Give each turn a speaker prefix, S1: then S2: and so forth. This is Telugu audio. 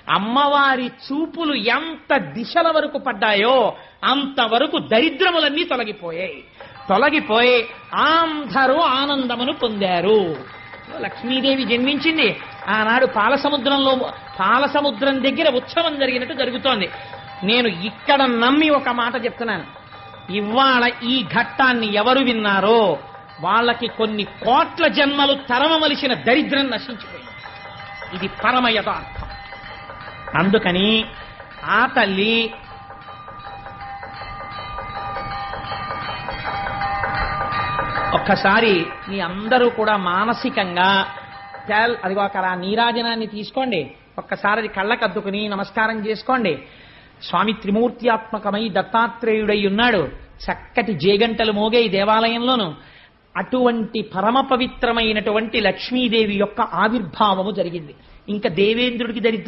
S1: అమ్మవారి చూపులు ఎంత దిశల వరకు పడ్డాయో అంతవరకు దరిద్రములన్నీ తొలగిపోయి అందరూ ఆనందమును పొందారు. లక్ష్మీదేవి జన్మించింది. ఆనాడు పాలసముద్రం దగ్గర ఉత్సవం జరిగినట్టు జరుగుతోంది. నేను ఇక్కడ నమ్మి ఒక మాట చెప్తున్నాను. ఇవాళ ఈ ఘట్టాన్ని ఎవరు విన్నారో వాళ్ళకి కొన్ని కోట్ల జన్మలు తరమవలసిన దరిద్రం నశించిపోయింది. ఇది పరమ యథార్థం. అందుకని ఆ తల్లి ఒక్కసారి మీ అందరూ కూడా మానసికంగా అదిగో అక్కడ ఆ నీరాజనాన్ని తీసుకోండి, ఒక్కసారి అది కళ్ళకద్దుకుని నమస్కారం చేసుకోండి. స్వామి త్రిమూర్త్యాత్మకమై దత్తాత్రేయుడై ఉన్నాడు. చక్కటి జేగంటలు మోగే ఈ దేవాలయంలోను అటువంటి పరమ పవిత్రమైనటువంటి లక్ష్మీదేవి యొక్క ఆవిర్భావము జరిగింది. ఇంకా దేవేంద్రుడికి